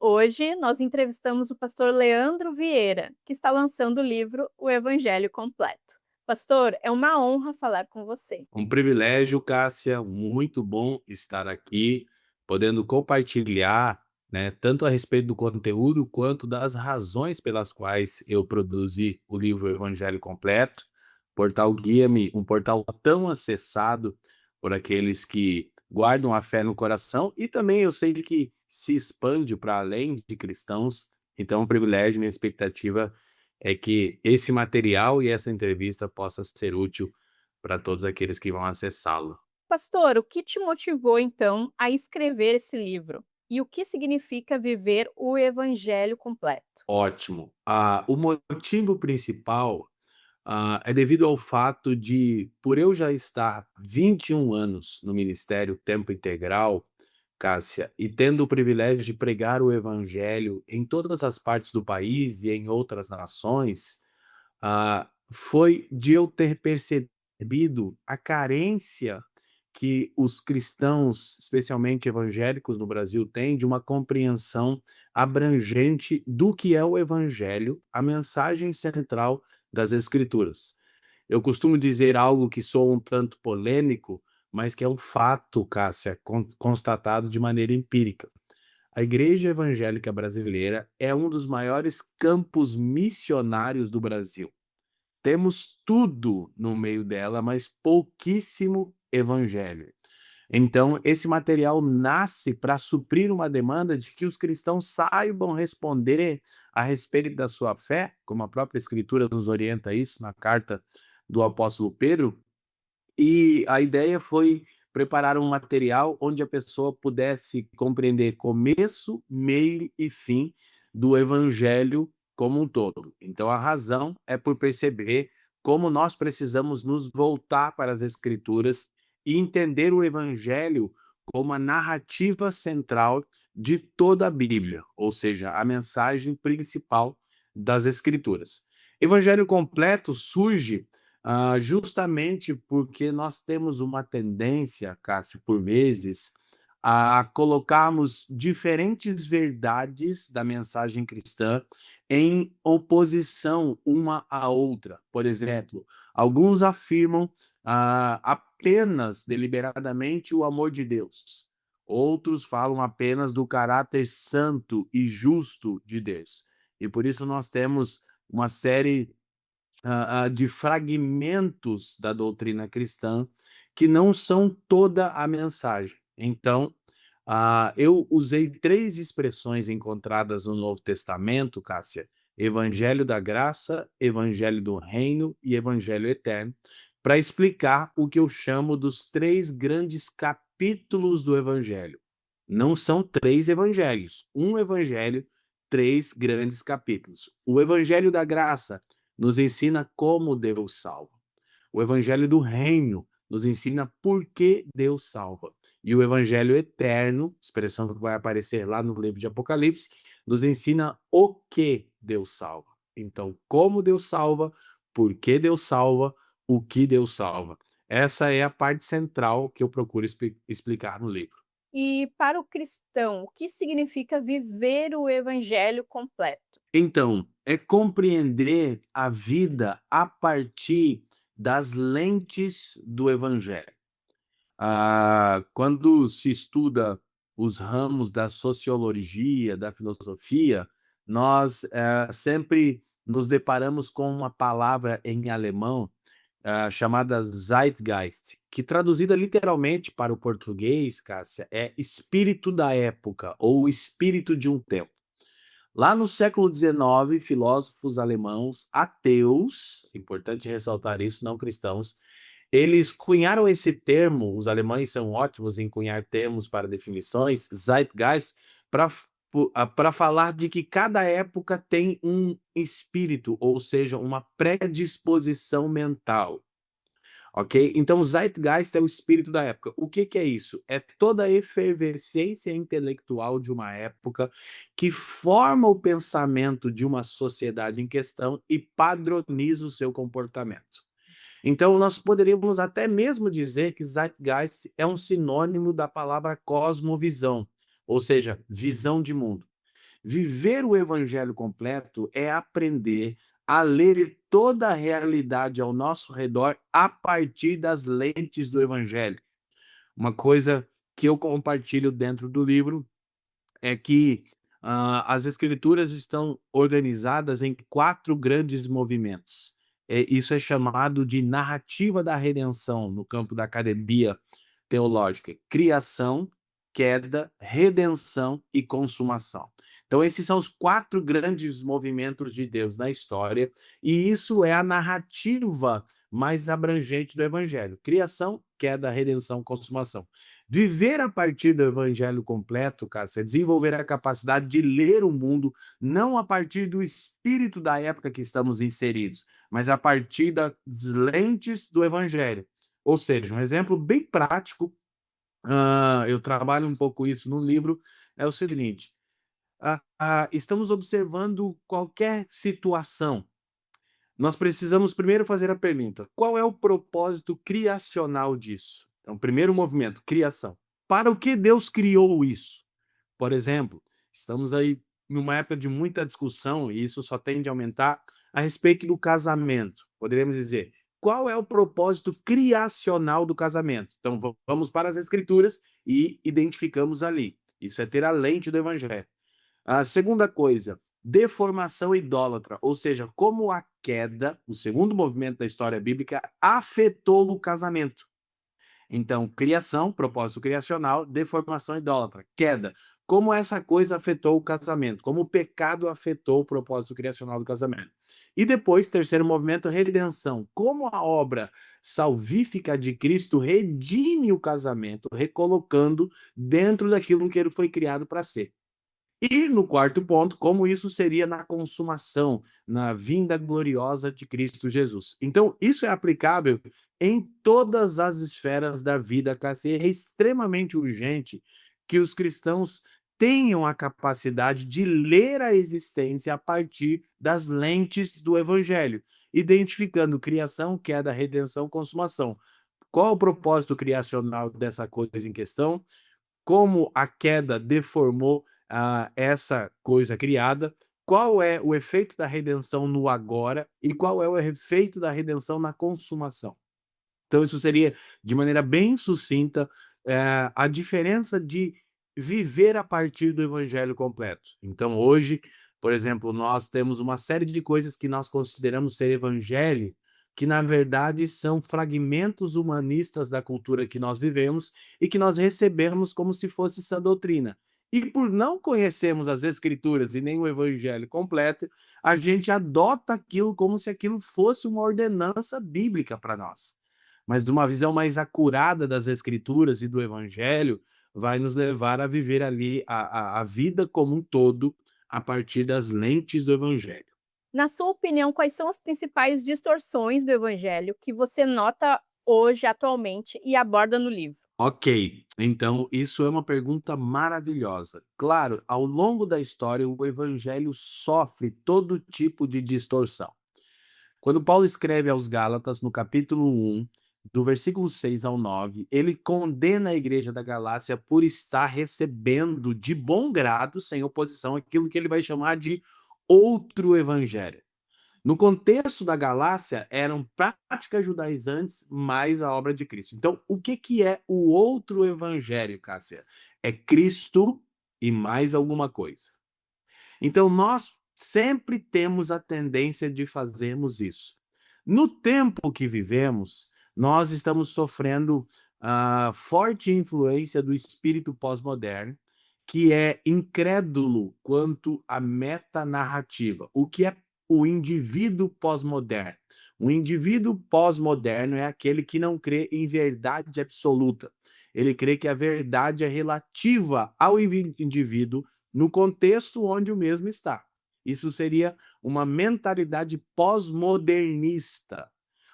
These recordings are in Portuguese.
Hoje nós entrevistamos o pastor Leandro Vieira, que está lançando o livro O Evangelho Completo. Pastor, é uma honra falar com você. Um privilégio, Cássia, muito bom estar aqui, podendo compartilhar, né, tanto a respeito do conteúdo quanto das razões pelas quais eu produzi o livro Evangelho Completo, portal Guia-me, um portal tão acessado por aqueles que guardam a fé no coração e também eu sei que se expande para além de cristãos. Então, um privilégio, minha expectativa é que esse material e essa entrevista possa ser útil para todos aqueles que vão acessá-lo. Pastor, o que te motivou então a escrever esse livro? E o que significa viver o Evangelho completo? Ótimo. O motivo principal, é devido ao fato de, por eu já estar 21 anos no ministério tempo integral, Cássia, e tendo o privilégio de pregar o evangelho em todas as partes do país e em outras nações, foi de eu ter percebido a carência que os cristãos, especialmente evangélicos no Brasil, têm de uma compreensão abrangente do que é o evangelho, a mensagem central das escrituras. Eu costumo dizer algo que soa um tanto polêmico, mas que é um fato, Cássia, constatado de maneira empírica. A Igreja Evangélica Brasileira é um dos maiores campos missionários do Brasil. Temos tudo no meio dela, mas pouquíssimo evangelho. Então, esse material nasce para suprir uma demanda de que os cristãos saibam responder a respeito da sua fé, como a própria Escritura nos orienta a isso na carta do apóstolo Pedro, e a ideia foi preparar um material onde a pessoa pudesse compreender começo, meio e fim do evangelho como um todo. Então, a razão é por perceber como nós precisamos nos voltar para as Escrituras e entender o evangelho como a narrativa central de toda a Bíblia, ou seja, a mensagem principal das Escrituras. Evangelho completo surge justamente porque nós temos uma tendência, Cássio, por vezes, a colocarmos diferentes verdades da mensagem cristã em oposição uma à outra. Por exemplo, alguns afirmam apenas deliberadamente o amor de Deus. Outros falam apenas do caráter santo e justo de Deus. E por isso nós temos uma série de fragmentos da doutrina cristã que não são toda a mensagem. Então, eu usei três expressões encontradas no Novo Testamento, Cássia: Evangelho da Graça, Evangelho do Reino e Evangelho Eterno, para explicar o que eu chamo dos três grandes capítulos do Evangelho. Não são três evangelhos, um evangelho, três grandes capítulos. O Evangelho da Graça nos ensina como Deus salva. O Evangelho do Reino nos ensina por que Deus salva. E o Evangelho Eterno, expressão que vai aparecer lá no livro de Apocalipse, nos ensina o que Deus salva. Então, como Deus salva, por que Deus salva, o que Deus salva. Essa é a parte central que eu procuro explicar no livro. E para o cristão, o que significa viver o Evangelho completo? Então, é compreender a vida a partir das lentes do evangelho. Quando se estuda os ramos da sociologia, da filosofia, nós sempre nos deparamos com uma palavra em alemão chamada Zeitgeist, que traduzida literalmente para o português, Cássia, é espírito da época ou espírito de um tempo. Lá no século XIX, filósofos alemãos ateus, importante ressaltar isso, não cristãos, eles cunharam esse termo. Os alemães são ótimos em cunhar termos para definições, Zeitgeist, para falar de que cada época tem um espírito, ou seja, uma predisposição mental. Ok? Então, o Zeitgeist é o espírito da época. O que que é isso? É toda a efervescência intelectual de uma época que forma o pensamento de uma sociedade em questão e padroniza o seu comportamento. Então, nós poderíamos até mesmo dizer que Zeitgeist é um sinônimo da palavra cosmovisão, ou seja, visão de mundo. Viver o evangelho completo é aprender a ler toda a realidade ao nosso redor a partir das lentes do evangelho. Uma coisa que eu compartilho dentro do livro é que as escrituras estão organizadas em 4 grandes movimentos. Isso é chamado de narrativa da redenção no campo da academia teológica: criação, queda, redenção e consumação. Então esses são os 4 grandes movimentos de Deus na história, e isso é a narrativa mais abrangente do evangelho: criação, queda, redenção, consumação. Viver a partir do evangelho completo, Cássia, é desenvolver a capacidade de ler o mundo não a partir do espírito da época que estamos inseridos, mas a partir das lentes do evangelho. Ou seja, um exemplo bem prático, eu trabalho um pouco isso no livro, é o seguinte: estamos observando qualquer situação. Nós precisamos primeiro fazer a pergunta: qual é o propósito criacional disso? Então, primeiro movimento, criação. Para o que Deus criou isso? Por exemplo, estamos aí numa época de muita discussão, e isso só tende a aumentar, a respeito do casamento. Poderíamos dizer, qual é o propósito criacional do casamento? Então, vamos para as Escrituras e identificamos ali. Isso é ter a lente do Evangelho. A segunda coisa, deformação idólatra, ou seja, como a queda, o segundo movimento da história bíblica, afetou o casamento. Então, criação, propósito criacional, deformação idólatra, queda. Como essa coisa afetou o casamento, como o pecado afetou o propósito criacional do casamento. E depois, terceiro movimento, redenção. Como a obra salvífica de Cristo redime o casamento, recolocando dentro daquilo que ele foi criado para ser. E no quarto ponto, como isso seria na consumação, na vinda gloriosa de Cristo Jesus. Então, isso é aplicável em todas as esferas da vida, Cássia. É extremamente urgente que os cristãos tenham a capacidade de ler a existência a partir das lentes do Evangelho, identificando criação, queda, redenção, consumação. Qual o propósito criacional dessa coisa em questão? Como a queda deformou essa coisa criada, qual é o efeito da redenção no agora e qual é o efeito da redenção na consumação. Então, isso seria, de maneira bem sucinta, a diferença de viver a partir do evangelho completo. Então, hoje, por exemplo, nós temos uma série de coisas que nós consideramos ser evangelho, que na verdade são fragmentos humanistas da cultura que nós vivemos e que nós recebemos como se fosse essa doutrina. E por não conhecermos as escrituras e nem o evangelho completo, a gente adota aquilo como se aquilo fosse uma ordenança bíblica para nós. Mas uma visão mais acurada das escrituras e do evangelho vai nos levar a viver ali a vida como um todo a partir das lentes do evangelho. Na sua opinião, quais são as principais distorções do evangelho que você nota hoje, atualmente, e aborda no livro? Ok, então isso é uma pergunta maravilhosa. Claro, ao longo da história, o evangelho sofre todo tipo de distorção. Quando Paulo escreve aos Gálatas, no capítulo 1, do versículo 6 ao 9, ele condena a igreja da Galácia por estar recebendo de bom grado, sem oposição, aquilo que ele vai chamar de outro evangelho. No contexto da Galácia, eram práticas judaizantes mais a obra de Cristo. Então, o que, que é o outro evangelho, Cássia? É Cristo e mais alguma coisa. Então, nós sempre temos a tendência de fazermos isso. No tempo que vivemos, nós estamos sofrendo a forte influência do espírito pós-moderno, que é incrédulo quanto à metanarrativa. O que é o indivíduo pós-moderno? O indivíduo pós-moderno é aquele que não crê em verdade absoluta. Ele crê que a verdade é relativa ao indivíduo no contexto onde o mesmo está. Isso seria uma mentalidade pós-modernista,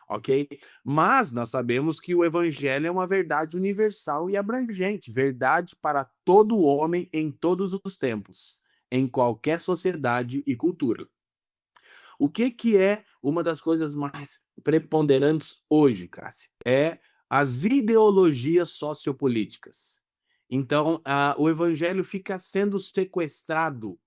ok? Mas nós sabemos que o evangelho é uma verdade universal e abrangente, verdade para todo homem em todos os tempos, em qualquer sociedade e cultura. O que, que é uma das coisas mais preponderantes hoje, Cássia? É as ideologias sociopolíticas. Então, o evangelho fica sendo sequestrado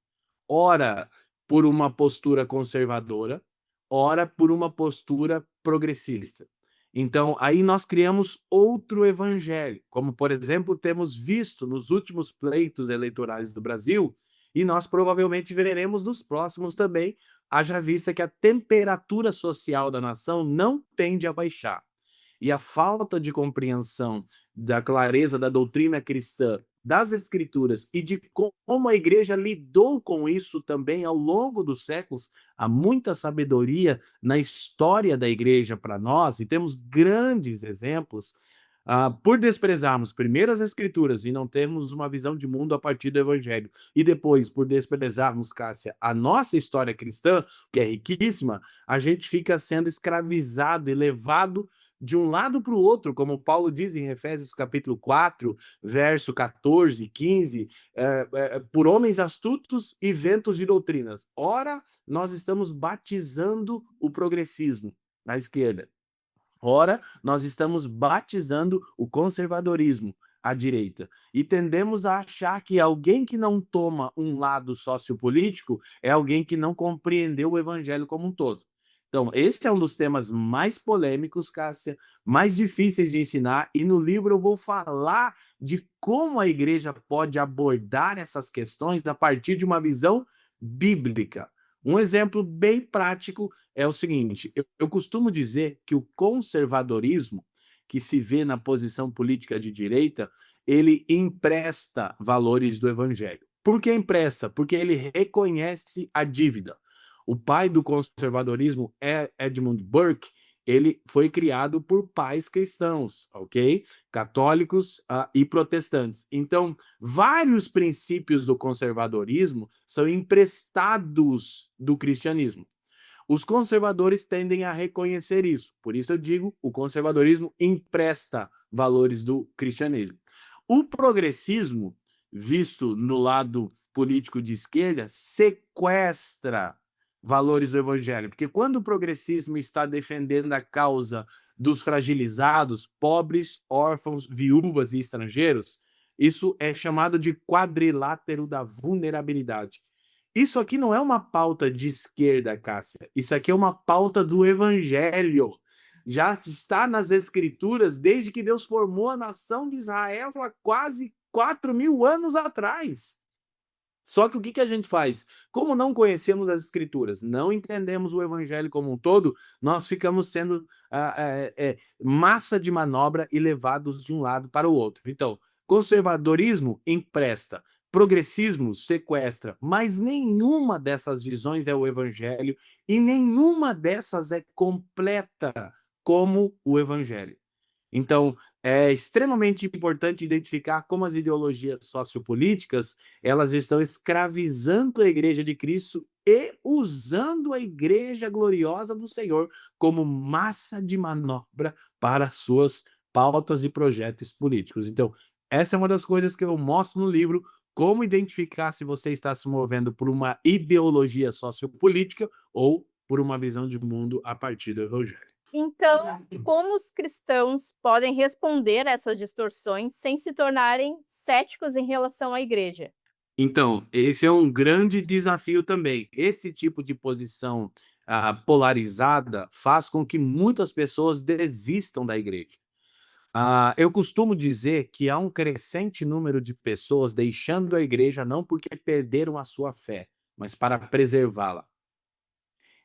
ora por uma postura conservadora, ora por uma postura progressista. Então, aí nós criamos outro evangelho, como, por exemplo, temos visto nos últimos pleitos eleitorais do Brasil, e nós provavelmente veremos nos próximos também, haja vista que a temperatura social da nação não tende a baixar. E a falta de compreensão da clareza da doutrina cristã, das escrituras e de como a igreja lidou com isso também ao longo dos séculos, há muita sabedoria na história da igreja para nós, e temos grandes exemplos. Por desprezarmos primeiro as escrituras e não termos uma visão de mundo a partir do evangelho, e depois por desprezarmos, Cássia, a nossa história cristã, que é riquíssima, a gente fica sendo escravizado e levado de um lado para o outro, como Paulo diz em Efésios capítulo 4, verso 14, 15, por homens astutos e ventos de doutrinas. Ora, nós estamos batizando o progressismo à esquerda. Ora, nós estamos batizando o conservadorismo à direita. E tendemos a achar que alguém que não toma um lado sociopolítico é alguém que não compreendeu o evangelho como um todo. Então, esse é um dos temas mais polêmicos, Cássia, mais difíceis de ensinar, e no livro eu vou falar de como a igreja pode abordar essas questões a partir de uma visão bíblica. Um exemplo bem prático é o seguinte: eu costumo dizer que o conservadorismo, que se vê na posição política de direita, ele empresta valores do evangelho. Por que empresta? Porque ele reconhece a dívida. O pai do conservadorismo é Edmund Burke. Ele foi criado por pais cristãos, ok? Católicos e protestantes. Então, vários princípios do conservadorismo são emprestados do cristianismo. Os conservadores tendem a reconhecer isso. Por isso eu digo, o conservadorismo empresta valores do cristianismo. O progressismo, visto no lado político de esquerda, sequestra valores do evangelho, porque quando o progressismo está defendendo a causa dos fragilizados, pobres, órfãos, viúvas e estrangeiros, isso é chamado de quadrilátero da vulnerabilidade. Isso aqui não é uma pauta de esquerda, Cássia. Isso aqui é uma pauta do evangelho. Já está nas escrituras desde que Deus formou a nação de Israel há quase 4.000 anos atrás. Só que o que a gente faz? Como não conhecemos as escrituras, não entendemos o evangelho como um todo, nós ficamos sendo massa de manobra e levados de um lado para o outro. Então, conservadorismo empresta, progressismo sequestra, mas nenhuma dessas visões é o evangelho e nenhuma dessas é completa como o evangelho. Então, é extremamente importante identificar como as ideologias sociopolíticas, elas estão escravizando a igreja de Cristo e usando a igreja gloriosa do Senhor como massa de manobra para suas pautas e projetos políticos. Então, essa é uma das coisas que eu mostro no livro, como identificar se você está se movendo por uma ideologia sociopolítica ou por uma visão de mundo a partir do evangelho. Então, como os cristãos podem responder a essas distorções sem se tornarem céticos em relação à igreja? Então, esse é um grande desafio também. Esse tipo de posição polarizada faz com que muitas pessoas desistam da igreja. Eu costumo dizer que há um crescente número de pessoas deixando a igreja não porque perderam a sua fé, mas para preservá-la.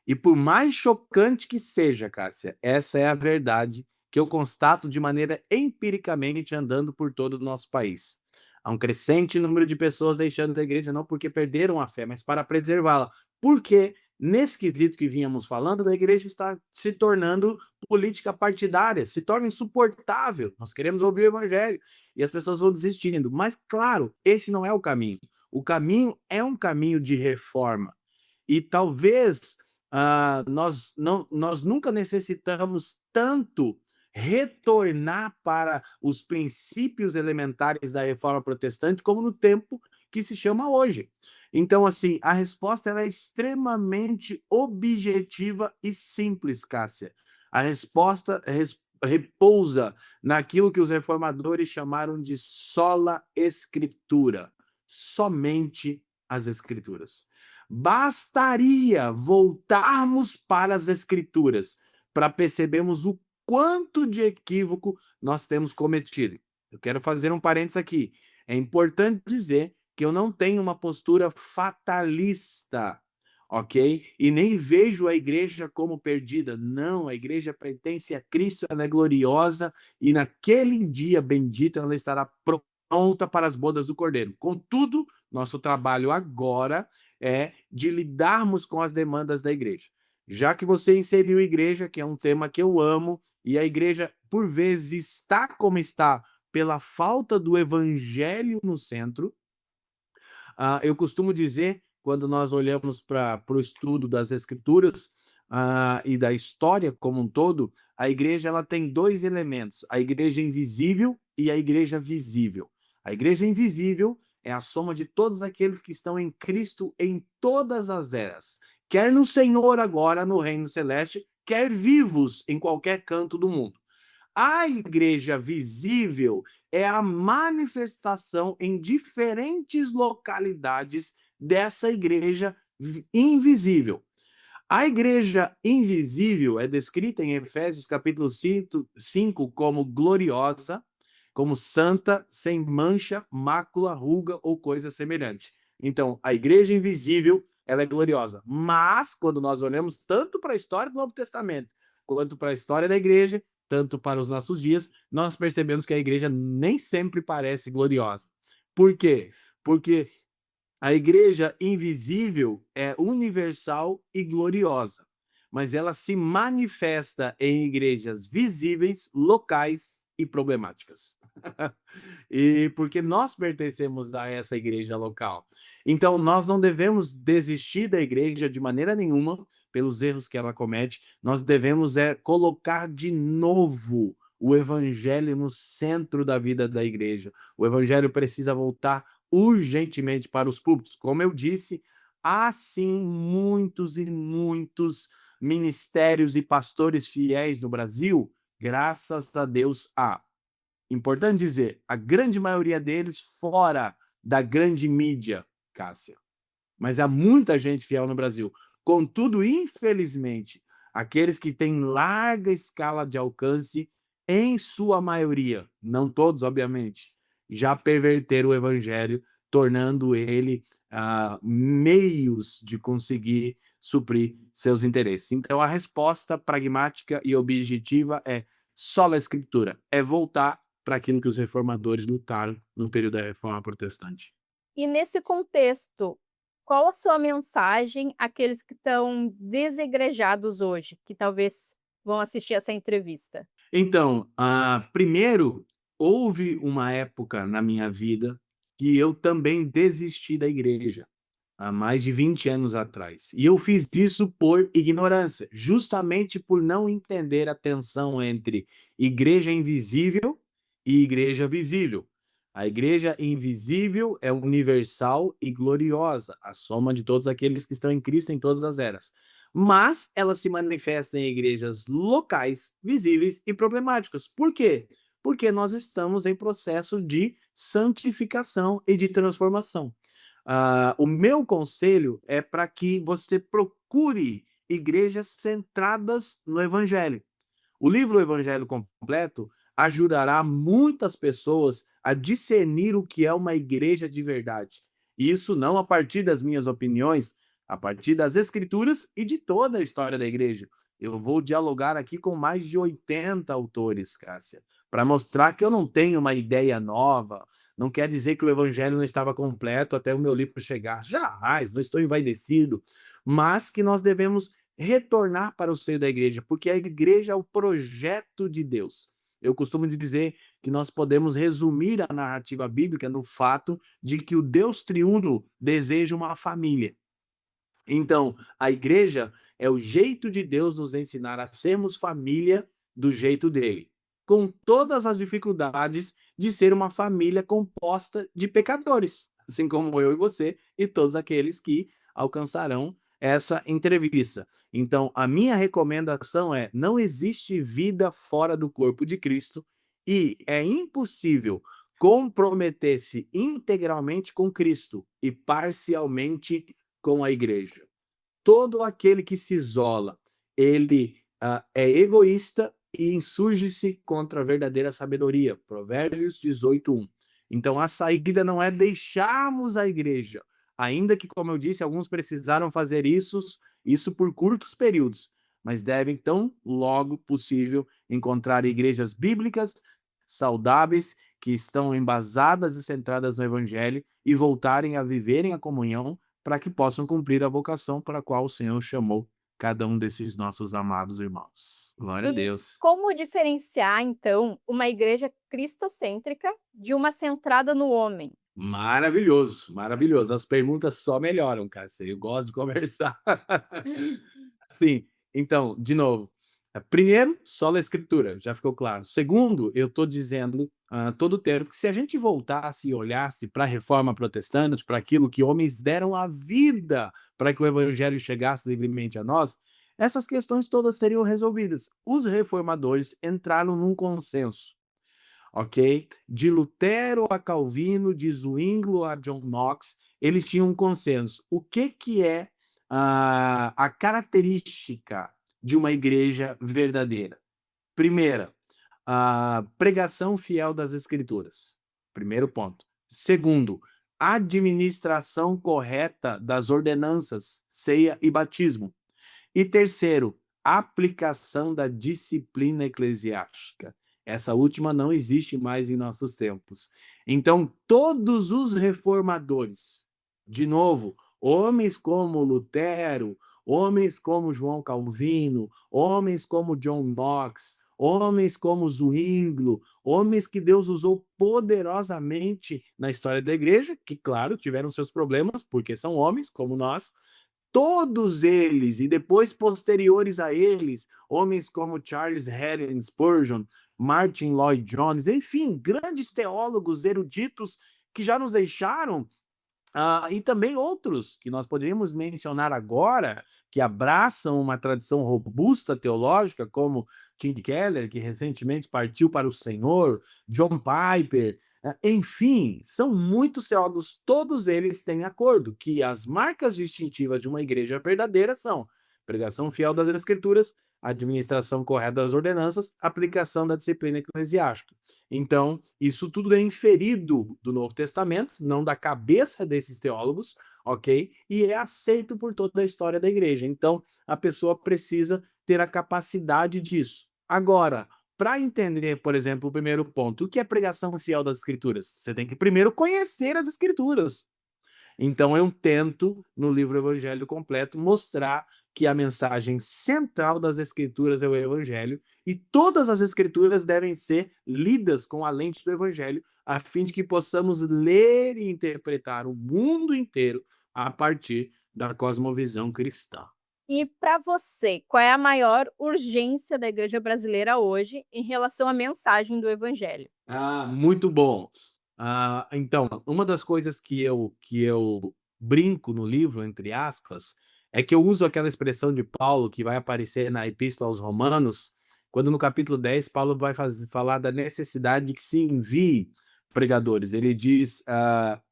E por mais chocante que seja, Cássia, essa é a verdade que eu constato de maneira empiricamente andando por todo o nosso país. Há um crescente número de pessoas deixando a igreja não porque perderam a fé, mas para preservá-la. Porque, nesse quesito que vínhamos falando, a igreja está se tornando política partidária, se torna insuportável. Nós queremos ouvir o evangelho e as pessoas vão desistindo. Mas, claro, esse não é o caminho. O caminho é um caminho de reforma. E talvez nós nunca necessitamos tanto retornar para os princípios elementares da reforma protestante como no tempo que se chama hoje. Então, assim, a resposta ela é extremamente objetiva e simples, Cássia. A resposta repousa naquilo que os reformadores chamaram de sola escritura, somente as Escrituras. Bastaria voltarmos para as Escrituras para percebermos o quanto de equívoco nós temos cometido. Eu quero fazer um parênteses aqui. É importante dizer que eu não tenho uma postura fatalista, ok? E nem vejo a igreja como perdida. Não, a igreja pertence a Cristo, ela é gloriosa e naquele dia bendito ela estará pronta para as bodas do Cordeiro. Contudo, nosso trabalho agora é de lidarmos com as demandas da igreja. Já que você inseriu igreja, que é um tema que eu amo, e a igreja, por vezes, está como está pela falta do evangelho no centro, eu costumo dizer, quando nós olhamos para o estudo das escrituras e da história como um todo, a igreja ela tem dois elementos, a igreja invisível e a igreja visível. A igreja invisível é a soma de todos aqueles que estão em Cristo em todas as eras, quer no Senhor agora, no reino celeste, quer vivos em qualquer canto do mundo. A igreja visível é a manifestação em diferentes localidades dessa igreja invisível. A igreja invisível é descrita em Efésios capítulo 5 como gloriosa, como santa, sem mancha, mácula, ruga ou coisa semelhante. Então, a igreja invisível, ela é gloriosa. Mas, quando nós olhamos tanto para a história do Novo Testamento, quanto para a história da igreja, tanto para os nossos dias, nós percebemos que a igreja nem sempre parece gloriosa. Por quê? Porque a igreja invisível é universal e gloriosa, mas ela se manifesta em igrejas visíveis, locais e problemáticas. E porque nós pertencemos a essa igreja local. Então, nós não devemos desistir da igreja de maneira nenhuma pelos erros que ela comete. Nós devemos colocar de novo o evangelho no centro da vida da igreja. O evangelho precisa voltar urgentemente para os púlpitos. Como eu disse, há sim muitos e muitos ministérios e pastores fiéis no Brasil, graças a Deus há. Importante dizer, a grande maioria deles fora da grande mídia, Cássia. Mas há muita gente fiel no Brasil. Contudo, infelizmente, aqueles que têm larga escala de alcance, em sua maioria, não todos, obviamente, já perverteram o evangelho, tornando ele meios de conseguir suprir seus interesses. Então, a resposta pragmática e objetiva é só a Escritura, é voltar para aquilo que os reformadores lutaram no período da Reforma Protestante. E nesse contexto, qual a sua mensagem àqueles que estão desigrejados hoje, que talvez vão assistir essa entrevista? Então, primeiro, houve uma época na minha vida que eu também desisti da igreja, há mais de 20 anos atrás. E eu fiz isso por ignorância, justamente por não entender a tensão entre igreja invisível e igreja visível. A igreja invisível é universal e gloriosa, a soma de todos aqueles que estão em Cristo em todas as eras. Mas ela se manifesta em igrejas locais, visíveis e problemáticas. Por quê? Porque nós estamos em processo de santificação e de transformação. O meu conselho é para que você procure igrejas centradas no Evangelho. O livro Evangelho Completo ajudará muitas pessoas a discernir o que é uma igreja de verdade. Isso não a partir das minhas opiniões, a partir das escrituras e de toda a história da igreja. Eu vou dialogar aqui com mais de 80 autores, Cássia, para mostrar que eu não tenho uma ideia nova. Não quer dizer que o evangelho não estava completo até o meu livro chegar. Jamais, não estou envaidecido. Mas que nós devemos retornar para o seio da igreja, porque a igreja é o projeto de Deus. Eu costumo dizer que nós podemos resumir a narrativa bíblica no fato de que o Deus triuno deseja uma família. Então, a igreja é o jeito de Deus nos ensinar a sermos família do jeito dele, com todas as dificuldades de ser uma família composta de pecadores, assim como eu e você e todos aqueles que alcançarão essa entrevista. Então, a minha recomendação é: não existe vida fora do corpo de Cristo e é impossível comprometer-se integralmente com Cristo e parcialmente com a igreja. Todo aquele que se isola, ele é egoísta e insurge-se contra a verdadeira sabedoria. Provérbios 18:1. Então a saída não é deixarmos a igreja, ainda que, como eu disse, alguns precisaram fazer isso por curtos períodos, mas devem, então, logo possível, encontrar igrejas bíblicas saudáveis, que estão embasadas e centradas no evangelho e voltarem a viverem a comunhão para que possam cumprir a vocação para a qual o Senhor chamou cada um desses nossos amados irmãos. Glória a E Deus. como diferenciar, então, uma igreja cristocêntrica de uma centrada no homem? Maravilhoso, maravilhoso. As perguntas só melhoram, Cássia. Eu gosto de conversar. Sim, então, de novo, primeiro, sola a escritura, já ficou claro. Segundo, eu estou dizendo todo o tempo que se a gente voltasse e olhasse para a reforma protestante, para aquilo que homens deram a vida para que o evangelho chegasse livremente a nós, essas questões todas seriam resolvidas. Os reformadores entraram num consenso, ok? De Lutero a Calvino, de Zwinglio a John Knox, eles tinham um consenso. O que é a característica de uma igreja verdadeira? Primeira, a pregação fiel das Escrituras. Primeiro ponto. Segundo, administração correta das ordenanças, ceia e batismo. E terceiro, aplicação da disciplina eclesiástica. Essa última não existe mais em nossos tempos. Então, todos os reformadores, de novo, homens como Lutero, homens como João Calvino, homens como John Knox, homens como Zwinglio, homens que Deus usou poderosamente na história da igreja, que, claro, tiveram seus problemas, porque são homens como nós, todos eles, e depois posteriores a eles, homens como Charles Haddon Spurgeon, Martin Lloyd Jones, enfim, grandes teólogos eruditos que já nos deixaram, e também outros que nós poderíamos mencionar agora, que abraçam uma tradição robusta teológica, como Tim Keller, que recentemente partiu para o Senhor, John Piper, enfim, são muitos teólogos, todos eles têm acordo que as marcas distintivas de uma igreja verdadeira são pregação fiel das Escrituras, administração correta das ordenanças, aplicação da disciplina eclesiástica. Então, isso tudo é inferido do Novo Testamento, não da cabeça desses teólogos, ok? E é aceito por toda a história da igreja. Então, a pessoa precisa ter a capacidade disso. Agora, para entender, por exemplo, o primeiro ponto, o que é pregação fiel das Escrituras? Você tem que primeiro conhecer as Escrituras. Então, eu tento, no livro Evangelho Completo, mostrar que a mensagem central das Escrituras é o Evangelho e todas as Escrituras devem ser lidas com a lente do Evangelho, a fim de que possamos ler e interpretar o mundo inteiro a partir da cosmovisão cristã. E para você, qual é a maior urgência da igreja brasileira hoje em relação à mensagem do evangelho? Muito bom. Então, uma das coisas que eu brinco no livro, entre aspas, é que eu uso aquela expressão de Paulo que vai aparecer na Epístola aos Romanos, quando no capítulo 10 Paulo vai falar da necessidade de que se envie pregadores. Ele diz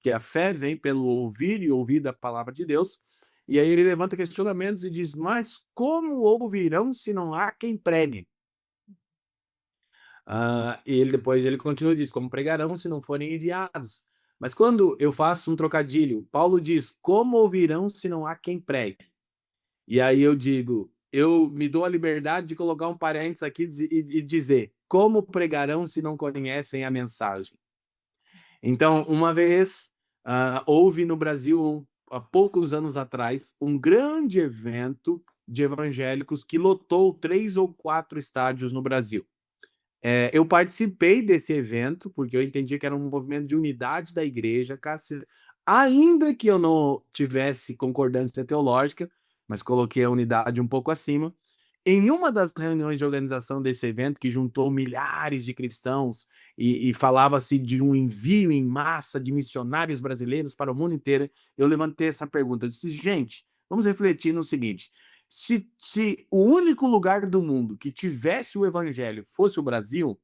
que a fé vem pelo ouvir e ouvir da palavra de Deus, e aí ele levanta questionamentos e diz: mas como ouvirão se não há quem pregue? E ele depois ele continua e diz: "Como pregarão se não forem enviados?". Mas quando eu faço um trocadilho, Paulo diz: "Como ouvirão se não há quem pregue?". E aí eu digo, eu me dou a liberdade de colocar um parênteses aqui e dizer: "Como pregarão se não conhecem a mensagem?". Então, uma vez, houve no Brasil, há poucos anos atrás, um grande evento de evangélicos que lotou 3 ou 4 estádios no Brasil. Eu participei desse evento, porque eu entendi que era um movimento de unidade da igreja, ainda que eu não tivesse concordância teológica, mas coloquei a unidade um pouco acima. Em uma das reuniões de organização desse evento, que juntou milhares de cristãos e falava-se de um envio em massa de missionários brasileiros para o mundo inteiro, eu levantei essa pergunta. Eu disse: gente, vamos refletir no seguinte: se o único lugar do mundo que tivesse o evangelho fosse o Brasil,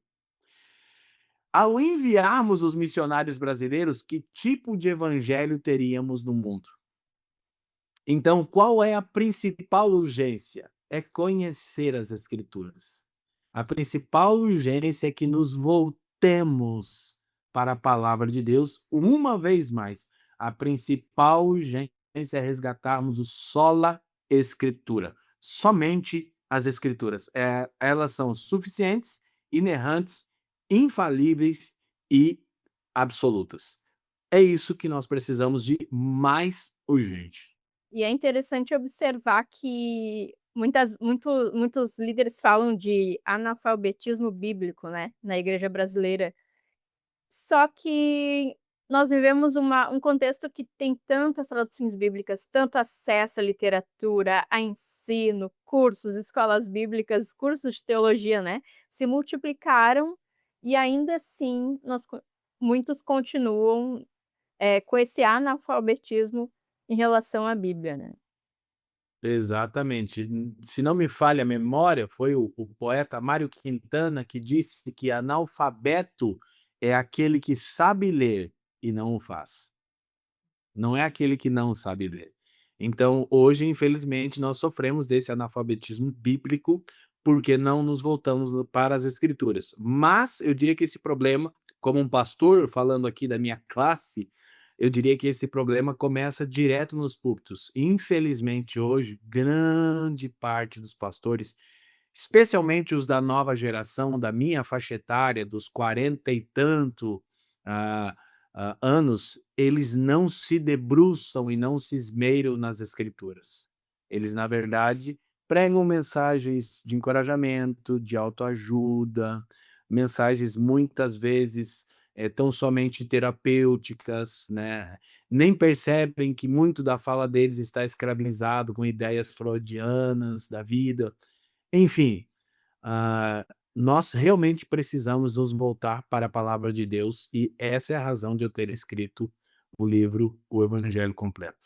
Ao enviarmos os missionários brasileiros, que tipo de evangelho teríamos no mundo? Então, qual é a principal urgência? É conhecer as Escrituras. A principal urgência é que nos voltemos para a palavra de Deus uma vez mais. A principal urgência é resgatarmos o sola Escritura. Somente as Escrituras. Elas são suficientes, inerrantes, infalíveis e absolutas. É isso que nós precisamos de mais urgente. E é interessante observar que muitos líderes falam de analfabetismo bíblico, né, na igreja brasileira. Só que nós vivemos um contexto que tem tantas traduções bíblicas, tanto acesso à literatura, a ensino, cursos, escolas bíblicas, cursos de teologia, né, se multiplicaram e ainda assim muitos continuam, com esse analfabetismo em relação à Bíblia, né. Exatamente. Se não me falha a memória, foi o poeta Mário Quintana que disse que analfabeto é aquele que sabe ler e não o faz. Não é aquele que não sabe ler. Então, hoje, infelizmente, nós sofremos desse analfabetismo bíblico, porque não nos voltamos para as Escrituras. Mas eu diria que esse problema, como um pastor, falando aqui da minha classe, eu diria que esse problema começa direto nos púlpitos. Infelizmente, hoje, grande parte dos pastores, especialmente os da nova geração, da minha faixa etária, dos 40 e tanto, ah, anos, eles não se debruçam e não se esmeram nas escrituras. Eles, na verdade, pregam mensagens de encorajamento, de autoajuda, mensagens muitas vezes, tão somente terapêuticas, né, nem percebem que muito da fala deles está escravizado com ideias freudianas da vida. Enfim, ah, nós realmente precisamos nos voltar para a palavra de Deus e essa é a razão de eu ter escrito o livro O Evangelho Completo.